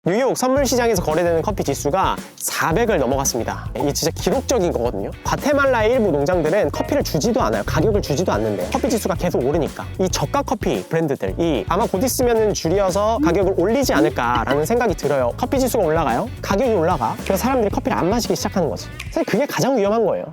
뉴욕 선물시장에서 거래되는 커피 지수가 400을 넘어갔습니다. 이게 진짜 기록적인 거거든요. 과테말라의 일부 농장들은 커피를 주지도 않아요. 가격을 주지도 않는데 커피 지수가 계속 오르니까 이 저가 커피 브랜드들이 아마 곧 있으면 줄여서 가격을 올리지 않을까라는 생각이 들어요. 커피 지수가 올라가요? 가격이 올라가. 그래서 사람들이 커피를 안 마시기 시작하는 거지. 사실 그게 가장 위험한 거예요.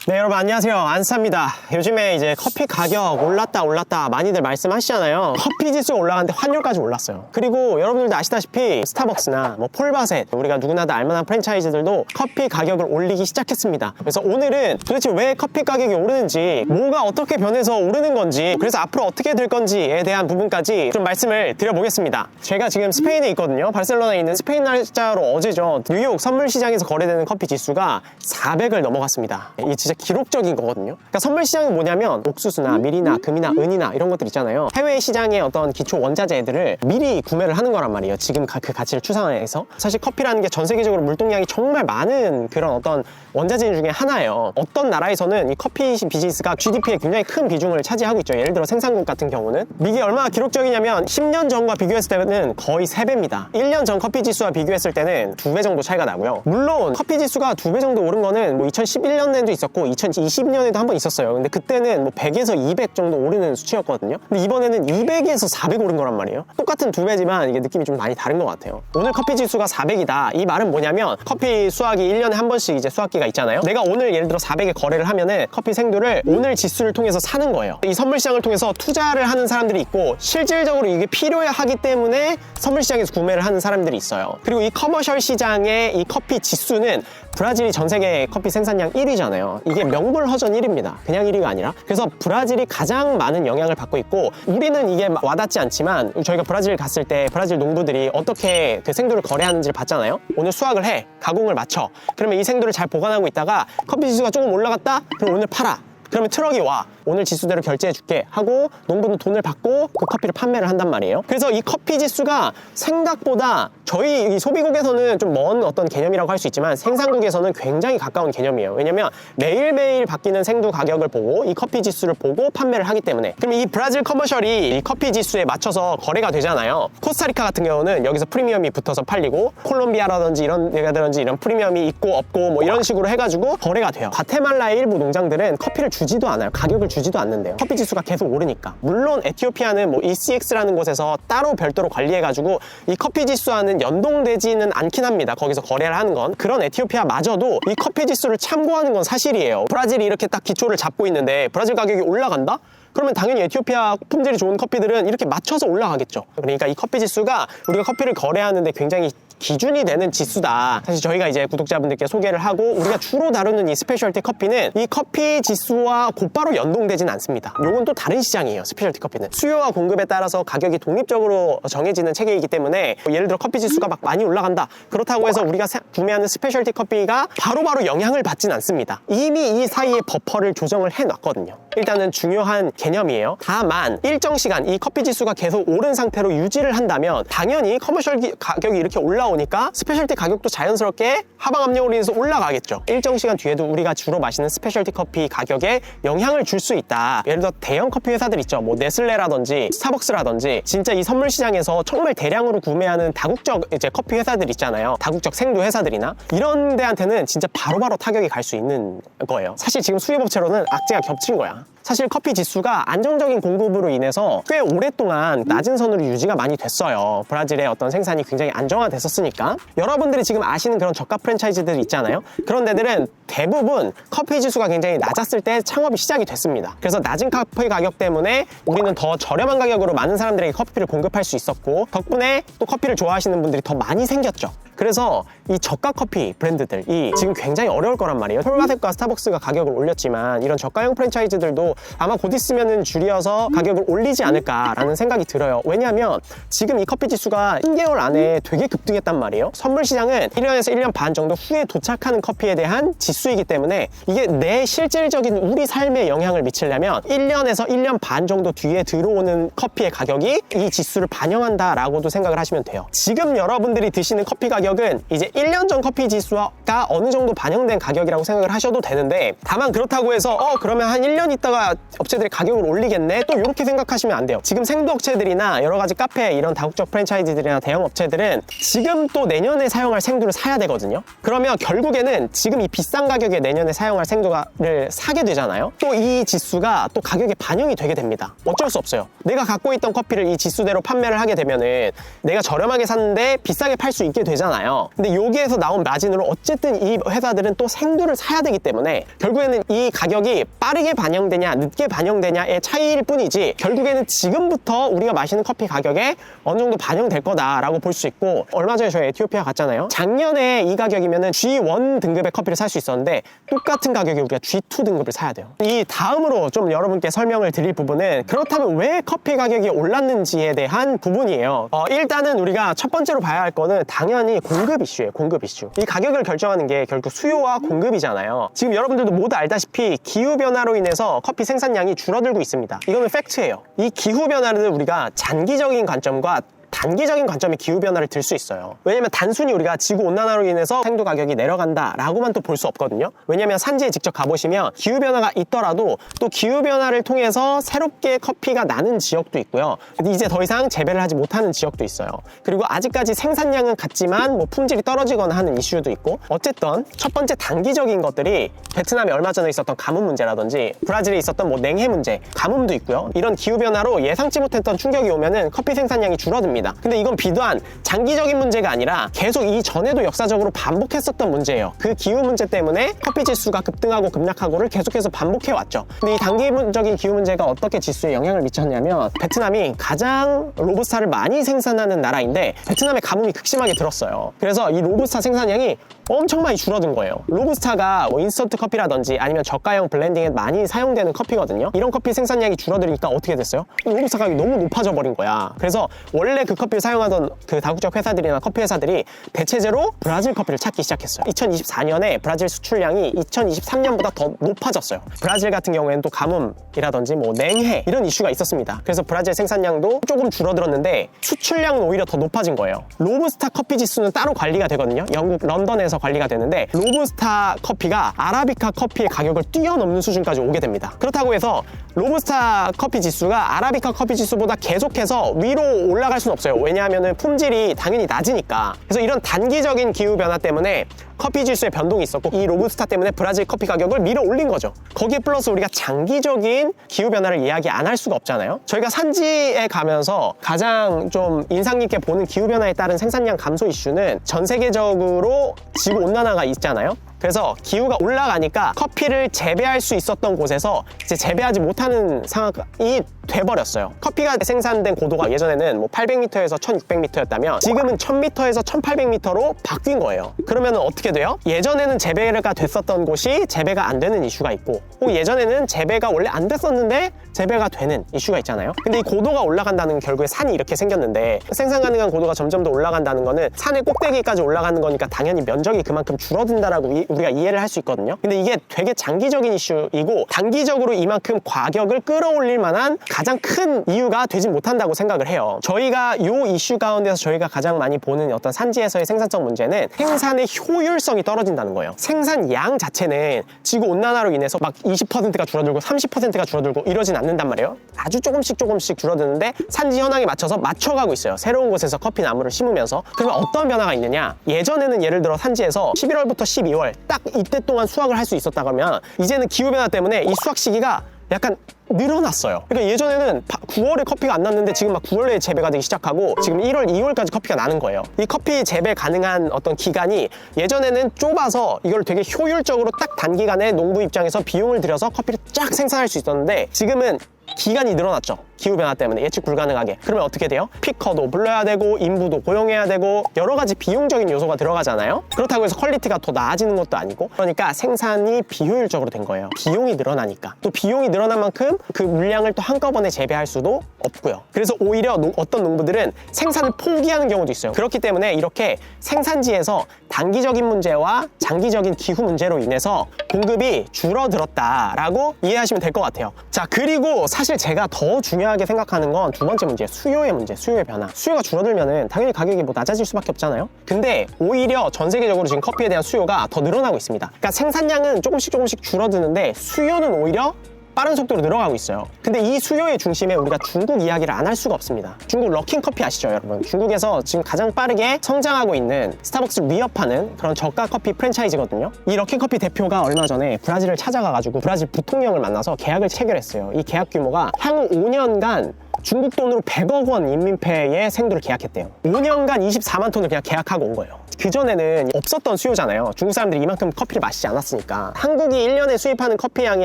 네, 여러분 안녕하세요. 안스타입니다. 요즘에 이제 커피 가격 올랐다 많이들 말씀하시잖아요. 커피 지수가 올라갔는데 환율까지 올랐어요. 그리고 여러분들도 아시다시피 스타벅스나 뭐 폴바셋, 우리가 누구나 다 알만한 프랜차이즈들도 커피 가격을 올리기 시작했습니다. 그래서 오늘은 도대체 왜 커피 가격이 오르는지, 뭐가 어떻게 변해서 오르는 건지, 그래서 앞으로 어떻게 될 건지에 대한 부분까지 좀 말씀을 드려보겠습니다. 제가 지금 스페인에 있거든요. 바르셀로나에 있는 스페인 날짜로 어제죠. 뉴욕 선물시장에서 거래되는 커피 지수가 400을 넘어갔습니다. 이게 진짜 기록적인 거거든요. 그러니까 선물시장은 뭐냐면 옥수수나 밀이나 금이나 은이나 이런 것들 있잖아요. 해외 시장의 어떤 기초 원자재들을 미리 구매를 하는 거란 말이에요. 지금 그 가치를 추산해서. 사실 커피라는 게 전 세계적으로 물동량이 정말 많은 그런 어떤 원자재 중에 하나예요. 어떤 나라에서는 이 커피 비즈니스가 GDP에 굉장히 큰 비중을 차지하고 있죠. 예를 들어 생산국 같은 경우는. 이게 얼마나 기록적이냐면 10년 전과 비교했을 때는 거의 3배입니다. 1년 전 커피 지수와 비교했을 때는 2배 정도 차이가 나고요. 물론 커피 지수가 2배 정도 오른 거는 뭐 2011년에도 있었고 2020년에도 한 번 있었어요. 근데 그때는 뭐 100에서 200 정도 오르는 수치였거든요. 근데 이번에는 200에서 400 오른 거란 말이에요. 똑같은 2배지만 이게 느낌이 좀 많이 다른 것 같아요. 오늘 커피 지수가 400이다. 이 말은 뭐냐면 커피 수확이 1년에 한 번씩 이제 수확기가 있잖아요. 내가 오늘 예를 들어 400에 거래를 하면은 커피 생두를 오늘 지수를 통해서 사는 거예요. 이 선물시장을 통해서 투자를 하는 사람들이 있고 실질적으로 이게 필요하기 때문에 선물시장에서 구매를 하는 사람들이 있어요. 그리고 이 커머셜 시장의 이 커피 지수는 브라질이 전 세계 커피 생산량 1위잖아요. 이게 명불허전 1위입니다. 그냥 1위가 아니라. 그래서 브라질이 가장 많은 영향을 받고 있고 우리는 이게 와닿지 않지만 저희가 브라질 갔을 때 브라질 농부들이 어떻게 그 생두를 거래하는지를 봤잖아요. 오늘 수확을 해. 가공을 마쳐. 그러면 이 생두를 잘 보관하고 있다가 커피 지수가 조금 올라갔다? 그럼 오늘 팔아. 그러면 트럭이 와. 오늘 지수대로 결제해줄게 하고 농부는 돈을 받고 그 커피를 판매를 한단 말이에요. 그래서 이 커피 지수가 생각보다 저희 이 소비국에서는 좀 먼 어떤 개념이라고 할 수 있지만 생산국에서는 굉장히 가까운 개념이에요. 왜냐면 매일매일 바뀌는 생두 가격을 보고 이 커피 지수를 보고 판매를 하기 때문에. 그럼 이 브라질 커머셜이 이 커피 지수에 맞춰서 거래가 되잖아요. 코스타리카 같은 경우는 여기서 프리미엄이 붙어서 팔리고 콜롬비아라든지 이런 데라든지 이런 프리미엄이 있고 없고 뭐 이런 식으로 해가지고 거래가 돼요. 과테말라의 일부 농장들은 커피를 주지도 않아요. 가격을 주지도 않는데요. 커피 지수가 계속 오르니까. 물론 에티오피아는 뭐 ECX라는 곳에서 따로 별도로 관리해가지고 이 커피 지수와는 연동되지는 않긴 합니다. 거기서 거래를 하는 건. 그런 에티오피아마저도 이 커피 지수를 참고하는 건 사실이에요. 브라질이 이렇게 딱 기초를 잡고 있는데 브라질 가격이 올라간다? 그러면 당연히 에티오피아 품질이 좋은 커피들은 이렇게 맞춰서 올라가겠죠. 그러니까 이 커피 지수가 우리가 커피를 거래하는데 굉장히 기준이 되는 지수다. 사실 저희가 이제 구독자분들께 소개를 하고 우리가 주로 다루는 이 스페셜티 커피는 이 커피 지수와 곧바로 연동되진 않습니다. 요건 또 다른 시장이에요. 스페셜티 커피는 수요와 공급에 따라서 가격이 독립적으로 정해지는 체계이기 때문에 예를 들어 커피 지수가 막 많이 올라간다. 그렇다고 해서 우리가 구매하는 스페셜티 커피가 바로바로 영향을 받진 않습니다. 이미 이 사이에 버퍼를 조정을 해놨거든요. 일단은 중요한 개념이에요. 다만 일정 시간 이 커피 지수가 계속 오른 상태로 유지를 한다면 당연히 커머셜 가격이 이렇게 올라오니까 스페셜티 가격도 자연스럽게 하방 압력으로 인해서 올라가겠죠. 일정 시간 뒤에도 우리가 주로 마시는 스페셜티 커피 가격에 영향을 줄 수 있다. 예를 들어 대형 커피 회사들 있죠. 뭐 네슬레라든지 스타벅스라든지 진짜 이 선물 시장에서 정말 대량으로 구매하는 다국적 이제 커피 회사들 있잖아요. 다국적 생두 회사들이나 이런 데한테는 진짜 바로바로 타격이 갈 수 있는 거예요. 사실 지금 수입업체로는 악재가 겹친 거야. 사실 커피 지수가 안정적인 공급으로 인해서 꽤 오랫동안 낮은 선으로 유지가 많이 됐어요. 브라질의 어떤 생산이 굉장히 안정화됐었으니까. 여러분들이 지금 아시는 그런 저가 프랜차이즈들 있잖아요. 그런 데들은 대부분 커피 지수가 굉장히 낮았을 때 창업이 시작이 됐습니다. 그래서 낮은 커피 가격 때문에 우리는 더 저렴한 가격으로 많은 사람들에게 커피를 공급할 수 있었고 덕분에 또 커피를 좋아하시는 분들이 더 많이 생겼죠. 그래서 이 저가 커피 브랜드들이 지금 굉장히 어려울 거란 말이에요. 폴바셋과 스타벅스가 가격을 올렸지만 이런 저가형 프랜차이즈들도 아마 곧 있으면 줄여서 가격을 올리지 않을까라는 생각이 들어요. 왜냐하면 지금 이 커피 지수가 1개월 안에 되게 급등했단 말이에요. 선물 시장은 1년에서 1년 반 정도 후에 도착하는 커피에 대한 지수이기 때문에 이게 내 실질적인 우리 삶에 영향을 미치려면 1년에서 1년 반 정도 뒤에 들어오는 커피의 가격이 이 지수를 반영한다라고도 생각을 하시면 돼요. 지금 여러분들이 드시는 커피 가격은 이제 1년 전 커피 지수가 어느 정도 반영된 가격이라고 생각을 하셔도 되는데 다만 그렇다고 해서 그러면 한 1년 있다가 그러니까 업체들이 가격을 올리겠네, 또 이렇게 생각하시면 안 돼요. 지금 생도 업체들이나 여러 가지 카페, 이런 다국적 프랜차이즈들이나 대형 업체들은 지금 또 내년에 사용할 생두를 사야 되거든요. 그러면 결국에는 지금 이 비싼 가격에 내년에 사용할 생두를 사게 되잖아요. 또 이 지수가 또 가격에 반영이 되게 됩니다. 어쩔 수 없어요. 내가 갖고 있던 커피를 이 지수대로 판매를 하게 되면은 내가 저렴하게 샀는데 비싸게 팔 수 있게 되잖아요. 근데 여기에서 나온 마진으로 어쨌든 이 회사들은 또 생두를 사야 되기 때문에 결국에는 이 가격이 빠르게 반영되냐 늦게 반영되냐의 차이일 뿐이지, 결국에는 지금부터 우리가 마시는 커피 가격에 어느 정도 반영될 거다라고 볼 수 있고, 얼마 전에 저희 에티오피아 갔잖아요. 작년에 이 가격이면은 G1 등급의 커피를 살 수 있었는데 똑같은 가격에 우리가 G2 등급을 사야 돼요. 이 다음으로 좀 여러분께 설명을 드릴 부분은, 그렇다면 왜 커피 가격이 올랐는지에 대한 부분이에요. 일단은 우리가 첫 번째로 봐야 할 거는 당연히 공급 이슈예요. 공급 이슈. 이 가격을 결정하는 게 결국 수요와 공급이잖아요. 지금 여러분들도 모두 알다시피 기후변화로 인해서 커피 생산량이 줄어들고 있습니다. 이거는 팩트예요. 이 기후변화를 우리가 장기적인 관점과 단기적인 관점의 기후변화를 들 수 있어요. 왜냐면 단순히 우리가 지구온난화로 인해서 생두 가격이 내려간다 라고만 또 볼 수 없거든요. 왜냐면 산지에 직접 가보시면 기후변화가 있더라도 또 기후변화를 통해서 새롭게 커피가 나는 지역도 있고요. 이제 더 이상 재배를 하지 못하는 지역도 있어요. 그리고 아직까지 생산량은 같지만 뭐 품질이 떨어지거나 하는 이슈도 있고, 어쨌든 첫 번째 단기적인 것들이 베트남에 얼마 전에 있었던 가뭄 문제라든지 브라질에 있었던 뭐 냉해 문제, 가뭄도 있고요. 이런 기후변화로 예상치 못했던 충격이 오면은 커피 생산량이 줄어듭니다. 근데 이건 비단 장기적인 문제가 아니라 계속 이전에도 역사적으로 반복했었던 문제예요. 그 기후 문제 때문에 커피 지수가 급등하고 급락하고를 계속해서 반복해왔죠. 근데 이 단기적인 기후 문제가 어떻게 지수에 영향을 미쳤냐면, 베트남이 가장 로부스타를 많이 생산하는 나라인데 베트남에 가뭄이 극심하게 들었어요. 그래서 이 로부스타 생산량이 엄청 많이 줄어든 거예요. 로부스타가 뭐 인스턴트 커피라든지 아니면 저가형 블렌딩에 많이 사용되는 커피거든요. 이런 커피 생산량이 줄어드니까 어떻게 됐어요? 로부스타 가격이 너무 높아져 버린 거야. 그래서 원래 그 커피를 사용하던 그 다국적 회사들이나 커피 회사들이 대체제로 브라질 커피를 찾기 시작했어요. 2024년에 브라질 수출량이 2023년보다 더 높아졌어요. 브라질 같은 경우에는 또 가뭄이라든지 뭐 냉해 이런 이슈가 있었습니다. 그래서 브라질 생산량도 조금 줄어들었는데 수출량은 오히려 더 높아진 거예요. 로부스타 커피 지수는 따로 관리가 되거든요. 영국 런던에서 관리가 되는데 로부스타 커피가 아라비카 커피의 가격을 뛰어넘는 수준까지 오게 됩니다. 그렇다고 해서 로부스타 커피 지수가 아라비카 커피 지수보다 계속해서 위로 올라갈 수는 없어요. 왜냐하면 품질이 당연히 낮으니까. 그래서 이런 단기적인 기후변화 때문에 커피 지수의 변동이 있었고, 이 로부스타 때문에 브라질 커피 가격을 밀어 올린 거죠. 거기에 플러스 우리가 장기적인 기후변화를 이야기 안 할 수가 없잖아요. 저희가 산지에 가면서 가장 좀 인상 깊게 보는 기후변화에 따른 생산량 감소 이슈는 전 세계적으로 지구온난화가 있잖아요. 그래서 기후가 올라가니까 커피를 재배할 수 있었던 곳에서 이제 재배하지 못하는 상황이 돼버렸어요. 커피가 생산된 고도가 예전에는 뭐 800m에서 1600m였다면 지금은 1000m에서 1800m로 바뀐 거예요. 그러면 어떻게 돼요? 예전에는 재배가 됐었던 곳이 재배가 안 되는 이슈가 있고, 또 예전에는 재배가 원래 안 됐었는데 재배가 되는 이슈가 있잖아요. 근데 이 고도가 올라간다는 건 결국에 산이 이렇게 생겼는데, 생산 가능한 고도가 점점 더 올라간다는 거는 산의 꼭대기까지 올라가는 거니까 당연히 면적이 그만큼 줄어든다라고 우리가 이해를 할 수 있거든요. 근데 이게 되게 장기적인 이슈이고, 단기적으로 이만큼 가격을 끌어올릴 만한 가장 큰 이유가 되지 못한다고 생각을 해요. 저희가 이 이슈 가운데서 저희가 가장 많이 보는 어떤 산지에서의 생산성 문제는 생산의 효율성이 떨어진다는 거예요. 생산량 자체는 지구온난화로 인해서 막 20%가 줄어들고 30%가 줄어들고 이러진 않는단 말이에요. 아주 조금씩 줄어드는데 산지 현황에 맞춰가고 있어요. 새로운 곳에서 커피 나무를 심으면서. 그러면 어떤 변화가 있느냐? 예전에는 예를 들어 산지에서 11월부터 12월 딱 이때 동안 수확을 할 수 있었다 그러면, 이제는 기후변화 때문에 이 수확 시기가 약간 늘어났어요. 그러니까 예전에는 9월에 커피가 안 났는데 지금 막 9월에 재배가 되기 시작하고 지금 1월, 2월까지 커피가 나는 거예요. 이 커피 재배 가능한 어떤 기간이 예전에는 좁아서 이걸 되게 효율적으로 딱 단기간에 농부 입장에서 비용을 들여서 커피를 쫙 생산할 수 있었는데, 지금은 기간이 늘어났죠. 기후변화 때문에 예측 불가능하게. 그러면 어떻게 돼요? 피커도 불러야 되고 인부도 고용해야 되고 여러 가지 비용적인 요소가 들어가잖아요. 그렇다고 해서 퀄리티가 더 나아지는 것도 아니고, 그러니까 생산이 비효율적으로 된 거예요. 비용이 늘어나니까. 또 비용이 늘어난 만큼 그 물량을 또 한꺼번에 재배할 수도 없고요. 그래서 오히려 어떤 농부들은 생산을 포기하는 경우도 있어요. 그렇기 때문에 이렇게 생산지에서 단기적인 문제와 장기적인 기후 문제로 인해서 공급이 줄어들었다라고 이해하시면 될 것 같아요. 자, 그리고 사실 제가 더 중요하게 생각하는 건 두 번째 문제, 수요의 문제, 수요의 변화. 수요가 줄어들면은 당연히 가격이 뭐 낮아질 수밖에 없잖아요. 근데 오히려 전 세계적으로 지금 커피에 대한 수요가 더 늘어나고 있습니다. 그러니까 생산량은 조금씩 줄어드는데 수요는 오히려 빠른 속도로 늘어가고 있어요. 근데 이 수요의 중심에 우리가 중국 이야기를 안 할 수가 없습니다. 중국 러킹 커피 아시죠, 여러분? 중국에서 지금 가장 빠르게 성장하고 있는 스타벅스를 위협하는 그런 저가 커피 프랜차이즈거든요. 이 러킹 커피 대표가 얼마 전에 브라질을 찾아가가지고 브라질 부통령을 만나서 계약을 체결했어요. 이 계약 규모가 향후 5년간 중국 돈으로 100억 원 인민폐의 생두를 계약했대요. 5년간 24만 톤을 그냥 계약하고 온 거예요. 그전에는 없었던 수요잖아요. 중국 사람들이 이만큼 커피를 마시지 않았으니까. 한국이 1년에 수입하는 커피 양이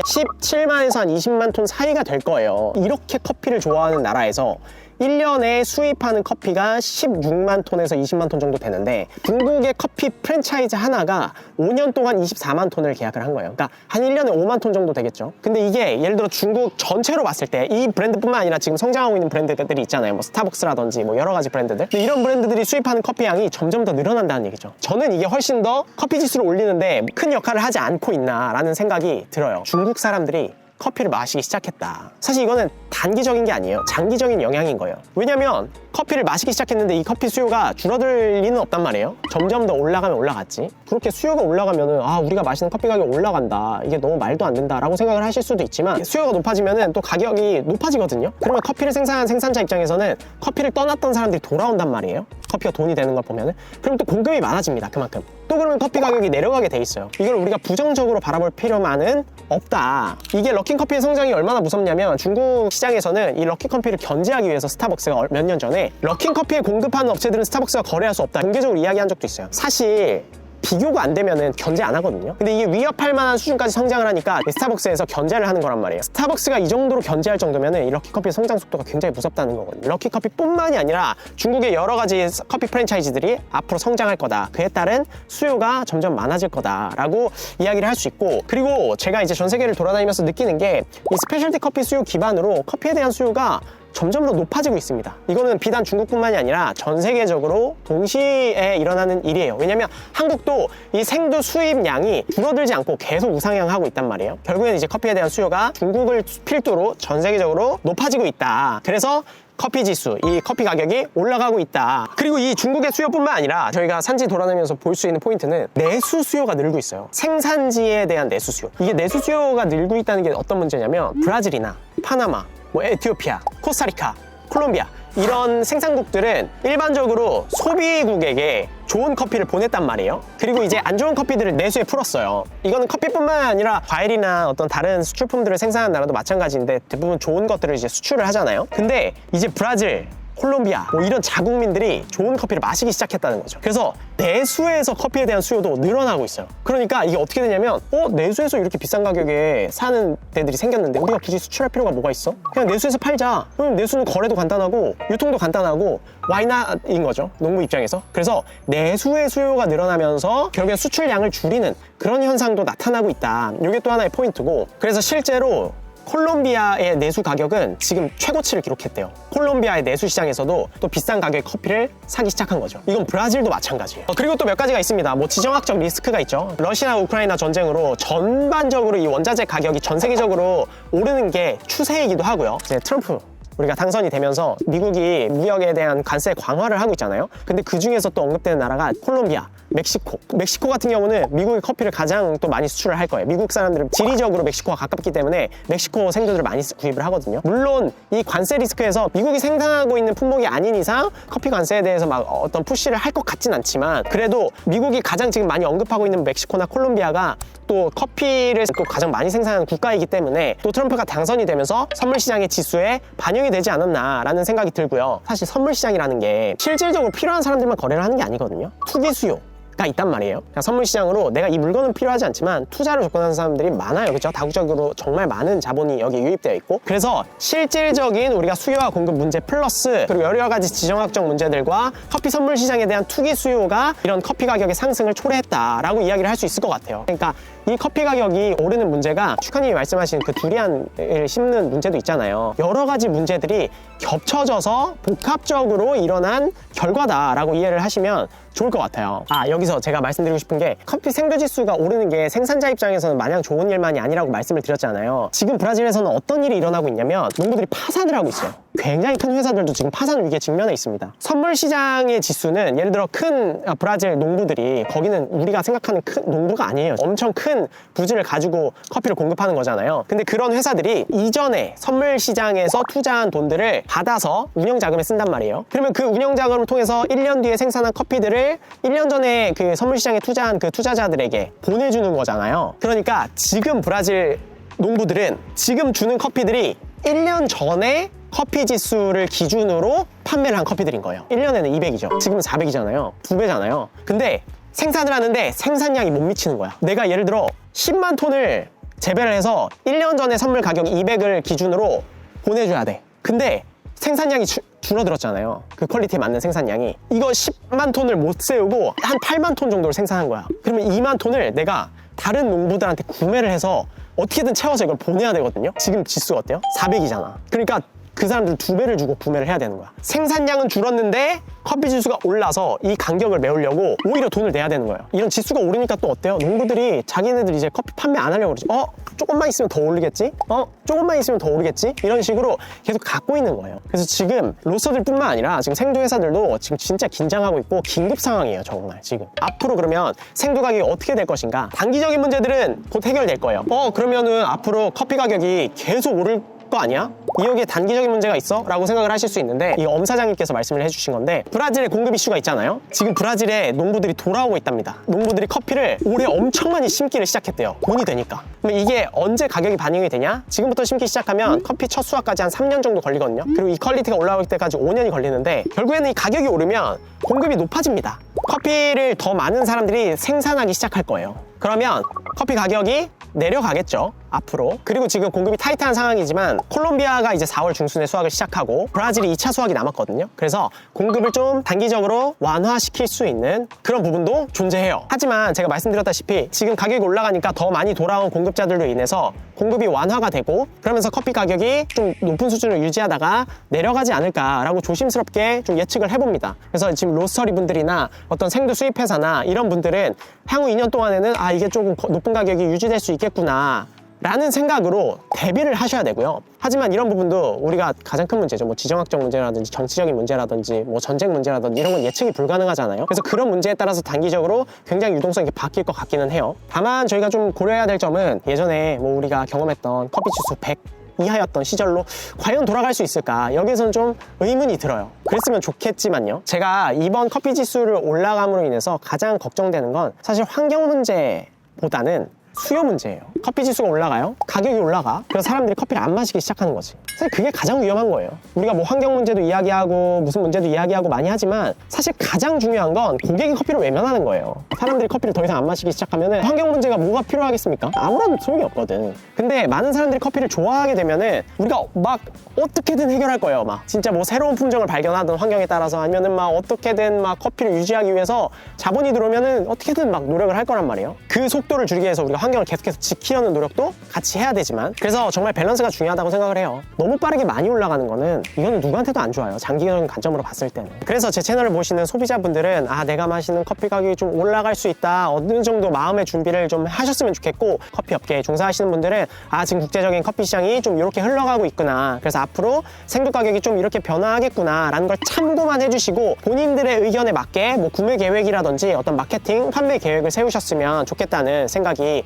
17만에서 한 20만 톤 사이가 될 거예요. 이렇게 커피를 좋아하는 나라에서 1년에 수입하는 커피가 16만 톤에서 20만 톤 정도 되는데 중국의 커피 프랜차이즈 하나가 5년 동안 24만 톤을 계약을 한 거예요. 그러니까 한 1년에 5만 톤 정도 되겠죠. 근데 이게 예를 들어 중국 전체로 봤을 때 이 브랜드뿐만 아니라 지금 성장하고 있는 브랜드들이 있잖아요. 뭐 스타벅스라든지 뭐 여러 가지 브랜드들. 근데 이런 브랜드들이 수입하는 커피 양이 점점 더 늘어난다는 얘기죠. 저는 이게 훨씬 더 커피 지수를 올리는데 큰 역할을 하지 않고 있나라는 생각이 들어요. 중국 사람들이 커피를 마시기 시작했다. 사실 이거는 단기적인 게 아니에요. 장기적인 영향인 거예요. 왜냐면 커피를 마시기 시작했는데 이 커피 수요가 줄어들 리는 없단 말이에요. 점점 더 올라가면 올라갔지. 그렇게 수요가 올라가면은 아, 우리가 마시는 커피 가격이 올라간다. 이게 너무 말도 안 된다라고 생각을 하실 수도 있지만 수요가 높아지면은 또 가격이 높아지거든요. 그러면 커피를 생산한 생산자 입장에서는 커피를 떠났던 사람들이 돌아온단 말이에요. 커피가 돈이 되는 걸 보면은. 그럼 또 공급이 많아집니다. 그만큼. 또 그러면 커피 가격이 내려가게 돼 있어요. 이걸 우리가 부정적으로 바라볼 필요만은 없다. 이게 러킹 커피의 성장이 얼마나 무섭냐면 중국 시장에서는 이 러킹 커피를 견제하기 위해서 스타벅스가 몇 년 전에 러킹 커피에 공급하는 업체들은 스타벅스가 거래할 수 없다. 공개적으로 이야기한 적도 있어요. 사실 비교가 안 되면은 견제 안 하거든요. 근데 이게 위협할 만한 수준까지 성장을 하니까 스타벅스에서 견제를 하는 거란 말이에요. 스타벅스가 이 정도로 견제할 정도면은 이 럭키커피의 성장 속도가 굉장히 무섭다는 거거든요. 럭키커피뿐만이 아니라 중국의 여러 가지 커피 프랜차이즈들이 앞으로 성장할 거다. 그에 따른 수요가 점점 많아질 거다라고 이야기를 할 수 있고, 그리고 제가 이제 전 세계를 돌아다니면서 느끼는 게 이 스페셜티 커피 수요 기반으로 커피에 대한 수요가 점점 더 높아지고 있습니다. 이거는 비단 중국뿐만이 아니라 전 세계적으로 동시에 일어나는 일이에요. 왜냐면 한국도 이 생두 수입량이 줄어들지 않고 계속 우상향하고 있단 말이에요. 결국엔 이제 커피에 대한 수요가 중국을 필두로 전 세계적으로 높아지고 있다. 그래서 커피 지수, 이 커피 가격이 올라가고 있다. 그리고 이 중국의 수요뿐만 아니라 저희가 산지 돌아다니면서 볼 수 있는 포인트는 내수 수요가 늘고 있어요. 생산지에 대한 내수 수요. 이게 내수 수요가 늘고 있다는 게 어떤 문제냐면 브라질이나 파나마, 뭐 에티오피아, 코스타리카, 콜롬비아 이런 생산국들은 일반적으로 소비국에게 좋은 커피를 보냈단 말이에요. 그리고 이제 안 좋은 커피들을 내수에 풀었어요. 이거는 커피뿐만 아니라 과일이나 어떤 다른 수출품들을 생산하는 나라도 마찬가지인데 대부분 좋은 것들을 이제 수출을 하잖아요. 근데 이제 브라질, 콜롬비아 뭐 이런 자국민들이 좋은 커피를 마시기 시작했다는 거죠. 그래서 내수에서 커피에 대한 수요도 늘어나고 있어요. 그러니까 이게 어떻게 되냐면 내수에서 이렇게 비싼 가격에 사는 데들이 생겼는데 우리가 굳이 수출할 필요가 뭐가 있어? 그냥 내수에서 팔자. 그럼 내수는 거래도 간단하고 유통도 간단하고 와이낫인 거죠. 농부 입장에서. 그래서 내수의 수요가 늘어나면서 결국엔 수출량을 줄이는 그런 현상도 나타나고 있다. 이게 또 하나의 포인트고, 그래서 실제로 콜롬비아의 내수 가격은 지금 최고치를 기록했대요. 콜롬비아의 내수 시장에서도 또 비싼 가격의 커피를 사기 시작한 거죠. 이건 브라질도 마찬가지예요. 그리고 또 몇 가지가 있습니다. 뭐 지정학적 리스크가 있죠. 러시아 우크라이나 전쟁으로 전반적으로 이 원자재 가격이 전 세계적으로 오르는 게 추세이기도 하고요. 이제 트럼프 우리가 당선이 되면서 미국이 무역에 대한 관세 강화를 하고 있잖아요. 근데 그 중에서 또 언급되는 나라가 콜롬비아, 멕시코 같은 경우는 미국의 커피를 가장 또 많이 수출을 할 거예요. 미국 사람들은 지리적으로 멕시코가 가깝기 때문에 멕시코 생두들을 많이 구입을 하거든요. 물론 이 관세 리스크에서 미국이 생산하고 있는 품목이 아닌 이상 커피 관세에 대해서 막 어떤 푸시를 할 것 같진 않지만, 그래도 미국이 가장 지금 많이 언급하고 있는 멕시코나 콜롬비아가 또 커피를 또 가장 많이 생산하는 국가이기 때문에 또 트럼프가 당선이 되면서 선물 시장의 지수에 반영이 되지 않았나라는 생각이 들고요. 사실 선물 시장이라는 게 실질적으로 필요한 사람들만 거래를 하는 게 아니거든요. 투기 수요가 있단 말이에요. 그러니까 선물 시장으로 내가 이 물건은 필요하지 않지만 투자를 접근하는 사람들이 많아요. 그렇죠? 다국적으로 정말 많은 자본이 여기에 유입되어 있고, 그래서 실질적인 우리가 수요와 공급 문제 플러스 그리고 여러 가지 지정학적 문제들과 커피 선물 시장에 대한 투기 수요가 이런 커피 가격의 상승을 초래했다라고 이야기를 할 수 있을 것 같아요. 그러니까 이 커피 가격이 오르는 문제가 슈카님이 말씀하신 그 두리안을 심는 문제도 있잖아요. 여러 가지 문제들이 겹쳐져서 복합적으로 일어난 결과다라고 이해를 하시면 좋을 것 같아요. 여기서 제가 말씀드리고 싶은 게 커피 생두 지수가 오르는 게 생산자 입장에서는 마냥 좋은 일만이 아니라고 말씀을 드렸잖아요. 지금 브라질에서는 어떤 일이 일어나고 있냐면 농부들이 파산을 하고 있어요. 굉장히 큰 회사들도 지금 파산 위기에 직면해 있습니다. 선물 시장의 지수는 예를 들어 큰 브라질 농부들이, 거기는 우리가 생각하는 큰 농부가 아니에요. 엄청 큰 큰 부지를 가지고 커피를 공급하는 거잖아요. 근데 그런 회사들이 이전에 선물 시장에서 투자한 돈들을 받아서 운영 자금에 쓴단 말이에요. 그러면 그 운영 자금을 통해서 1년 뒤에 생산한 커피들을 1년 전에 그 선물 시장에 투자한 그 투자자들에게 보내주는 거잖아요. 그러니까 지금 브라질 농부들은 지금 주는 커피들이 1년 전에 커피 지수를 기준으로 판매를 한 커피들인 거예요. 1년에는 200이죠. 지금은 400이잖아요. 2배잖아요. 근데 생산을 하는데 생산량이 못 미치는 거야. 내가 예를 들어 10만 톤을 재배를 해서 1년 전에 선물 가격 200을 기준으로 보내줘야 돼. 근데 생산량이 줄어들었잖아요. 그 퀄리티에 맞는 생산량이. 이거 10만 톤을 못 세우고 한 8만 톤 정도를 생산한 거야. 그러면 2만 톤을 내가 다른 농부들한테 구매를 해서 어떻게든 채워서 이걸 보내야 되거든요. 지금 지수가 어때요? 400이잖아. 그러니까 그 사람들 2배를 주고 구매를 해야 되는 거야. 생산량은 줄었는데 커피 지수가 올라서 이 간격을 메우려고 오히려 돈을 내야 되는 거예요. 이런 지수가 오르니까 또 어때요? 농부들이 자기네들 이제 커피 판매 안 하려고 그러지. 조금만 있으면 더 오르겠지? 조금만 있으면 더 오르겠지? 이런 식으로 계속 갖고 있는 거예요. 그래서 지금 로스터들뿐만 아니라 지금 생두 회사들도 지금 진짜 긴장하고 있고 긴급 상황이에요. 정말 지금. 앞으로 그러면 생두 가격이 어떻게 될 것인가? 단기적인 문제들은 곧 해결될 거예요. 그러면은 앞으로 커피 가격이 계속 오를 거 아니야? 여기에 단기적인 문제가 있어? 라고 생각을 하실 수 있는데 이 엄 사장님께서 말씀을 해주신 건데 브라질의 공급 이슈가 있잖아요. 지금 브라질에 농부들이 돌아오고 있답니다. 농부들이 커피를 올해 엄청 많이 심기를 시작했대요. 돈이 되니까. 그럼 이게 언제 가격이 반영이 되냐? 지금부터 심기 시작하면 커피 첫 수확까지 한 3년 정도 걸리거든요. 그리고 이 퀄리티가 올라올 때까지 5년이 걸리는데 결국에는 이 가격이 오르면 공급이 높아집니다. 커피를 더 많은 사람들이 생산하기 시작할 거예요. 그러면 커피 가격이 내려가겠죠, 앞으로. 그리고 지금 공급이 타이트한 상황이지만 콜롬비아가 이제 4월 중순에 수확을 시작하고 브라질이 2차 수확이 남았거든요. 그래서 공급을 좀 단기적으로 완화시킬 수 있는 그런 부분도 존재해요. 하지만 제가 말씀드렸다시피 지금 가격이 올라가니까 더 많이 돌아온 공급자들로 인해서 공급이 완화가 되고 그러면서 커피 가격이 좀 높은 수준을 유지하다가 내려가지 않을까라고 조심스럽게 좀 예측을 해봅니다. 그래서 지금 로스터리 분들이나 어떤 생두 수입 회사나 이런 분들은 향후 2년 동안에는 이게 조금 높은 가격이 유지될 수 있겠구나 라는 생각으로 대비를 하셔야 되고요. 하지만 이런 부분도 우리가 가장 큰 문제죠. 뭐 지정학적 문제라든지 정치적인 문제라든지 뭐 전쟁 문제라든지 이런 건 예측이 불가능하잖아요. 그래서 그런 문제에 따라서 단기적으로 굉장히 유동성이 바뀔 것 같기는 해요. 다만 저희가 좀 고려해야 될 점은 예전에 뭐 우리가 경험했던 커피 지수 100 이하였던 시절로 과연 돌아갈 수 있을까? 여기에서는 좀 의문이 들어요. 그랬으면 좋겠지만요. 제가 이번 커피 지수를 올라감으로 인해서 가장 걱정되는 건 사실 환경 문제보다는 수요 문제예요. 커피 지수가 올라가요. 가격이 올라가. 그래서 사람들이 커피를 안 마시기 시작하는 거지. 사실 그게 가장 위험한 거예요. 우리가 뭐 환경 문제도 이야기하고 무슨 문제도 이야기하고 많이 하지만 사실 가장 중요한 건 고객이 커피를 외면하는 거예요. 사람들이 커피를 더 이상 안 마시기 시작하면은 환경 문제가 뭐가 필요하겠습니까? 아무런 소용이 없거든. 근데 많은 사람들이 커피를 좋아하게 되면은 우리가 막 어떻게든 해결할 거예요. 막 진짜 뭐 새로운 품종을 발견하든 환경에 따라서 아니면은 막 어떻게든 막 커피를 유지하기 위해서 자본이 들어오면은 어떻게든 막 노력을 할 거란 말이에요. 그 속도를 줄이기 위해서 우리가 환경을 계속해서 지키려는 노력도 같이 해야 되지만 그래서 정말 밸런스가 중요하다고 생각을 해요. 너무 빠르게 많이 올라가는 거는 이거는 누구한테도 안 좋아요. 장기적인 관점으로 봤을 때는. 그래서 제 채널을 보시는 소비자분들은 내가 마시는 커피 가격이 좀 올라갈 수 있다. 어느 정도 마음의 준비를 좀 하셨으면 좋겠고 커피 업계에 종사하시는 분들은 지금 국제적인 커피 시장이 좀 이렇게 흘러가고 있구나. 그래서 앞으로 생두 가격이 좀 이렇게 변화하겠구나 라는 걸 참고만 해주시고 본인들의 의견에 맞게 뭐 구매 계획이라든지 어떤 마케팅, 판매 계획을 세우셨으면 좋겠다는 생각이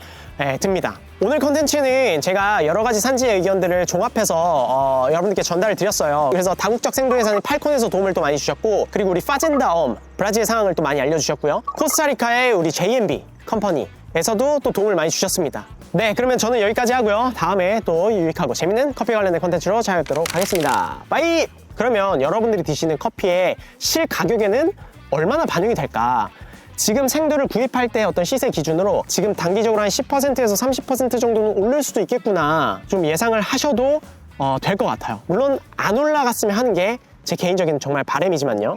듭니다. 오늘 컨텐츠는 제가 여러 가지 산지의 의견들을 종합해서 여러분들께 전달을 드렸어요. 그래서 다국적 생두회사는 팔콘에서 도움을 또 많이 주셨고 그리고 우리 파젠다엄 브라질의 상황을 또 많이 알려주셨고요. 코스타리카의 우리 JMB 컴퍼니에서도 또 도움을 많이 주셨습니다. 네, 그러면 저는 여기까지 하고요. 다음에 또 유익하고 재밌는 커피 관련된 컨텐츠로 찾아뵙도록 하겠습니다. 빠이! 그러면 여러분들이 드시는 커피의 실 가격에는 얼마나 반영이 될까? 지금 생두를 구입할 때 어떤 시세 기준으로 지금 단기적으로 한 10%에서 30% 정도는 오를 수도 있겠구나 좀 예상을 하셔도 될 것 같아요. 물론 안 올라갔으면 하는 게 제 개인적인 정말 바람이지만요.